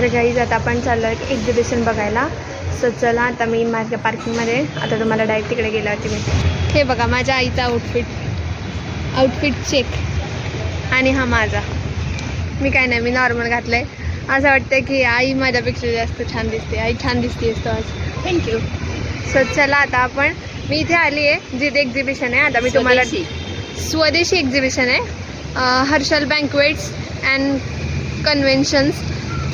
तर गाईज आता आपण चाललो आहे एक्झिबिशन बघायला. सो चला आता मी माझ्या पार्किंगमध्ये, आता तुम्हाला डायरेक्ट तिकडे गेल्यावरती मी हे बघा माझ्या आईचा आउटफिट चेक. आणि हा माझा, मी काय नाही, मी नॉर्मल घातलं आहे. असं वाटतं की आई माझ्यापेक्षा जास्त छान दिसते, आई छान दिसते तो आज. थँक्यू. सो चला आता आपण, मी इथे आली आहे जिथे एक्झिबिशन आहे. आता मी तुम्हाला स्वदेशी एक्झिबिशन आहे, हर्षल बँक्वेट्स अँड कन्व्हेन्शन्स.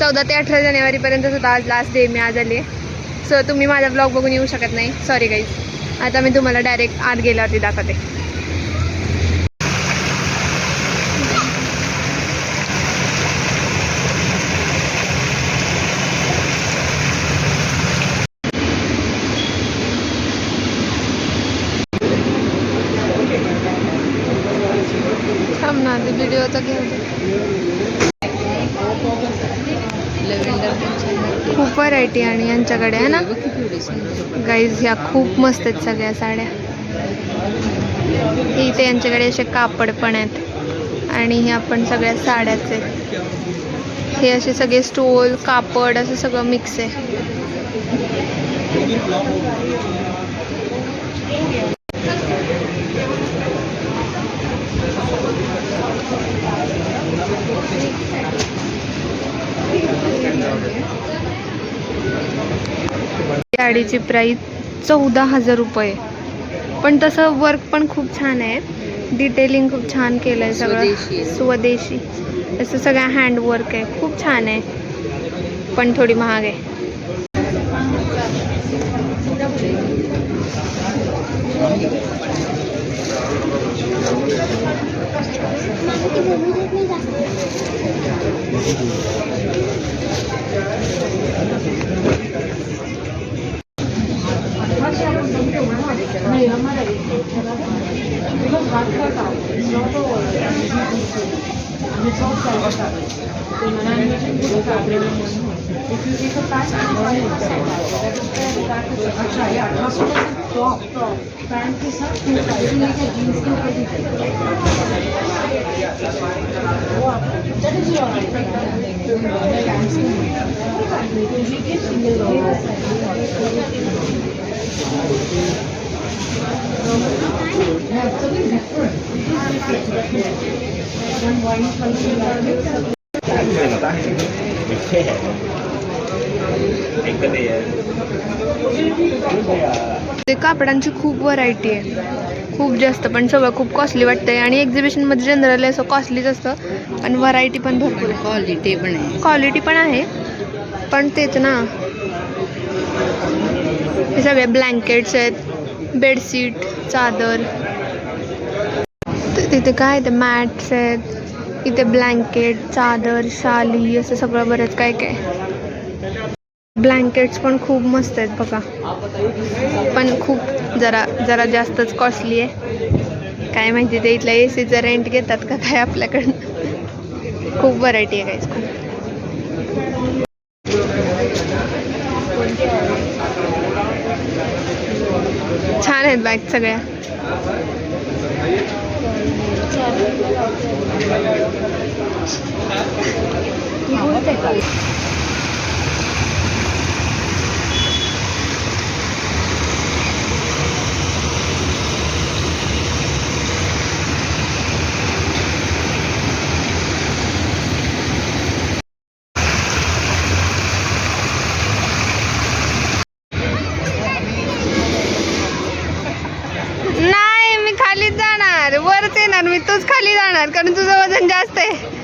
14 ते 18 जानेवारीपर्यंत सुद्धा आज लास्ट डे, मी आज आली आहे. सो तुम्ही माझा ब्लॉग बघून येऊ शकत नाही, सॉरी गाईज. आता मी तुम्हाला डायरेक्ट आत गेल्यावरती दाखवते. थांब ना, व्हिडिओ तर घेऊ. खूप व्हरायटी आणि यांच्याकडे आहे ना गाईज, ह्या खूप मस्त आहेत सगळ्या साड्या. इथे यांच्याकडे असे कापड पण आहेत आणि ह्या पण सगळ्या साड्याच आहेत. हे असे सगळे स्टोल कापड असं सगळं मिक्स आहे. साडीची प्राईस 14,000 रुपये. पण तसं वर्क पण खूप छान आहे, डिटेलिंग खूप छान केलं आहे सगळं. स्वदेशी असं सगळं हँडवर्क आहे, खूप छान आहे. पण थोडी महाग आहे. ते कापडांची खूप व्हरायटी आहे, खूप जास्त, पण सगळं खूप कॉस्टली वाटतंय. आणि एक्झिबिशनमध्ये जनरली असं कॉस्टलीच असतं, पण व्हरायटी पण भरपूर आहे, क्वालिटी पण आहे. पण तेच ना, हे सगळे ब्लँकेट्स आहेत, बेडशीट, चादर. तिथे काय ते मॅट्स आहेत, इथे ब्लँकेट, चादर, शाली, असं सगळं बरंच काय काय. ब्लँकेट्स पण खूप मस्त आहेत बघा, पण खूप जरा जास्तच कॉस्टली आहे. काय माहिती ते इथल्या ACचं रेंट घेतात का काय आपल्याकडनं. खूप व्हरायटी आहे काय, खूप छान आहेत बॅग सगळ्या. नाही, मी खालीच जाणार, वरच येणार मी, तूच खाली जाणार कारण तुझं वजन जास्त आहे.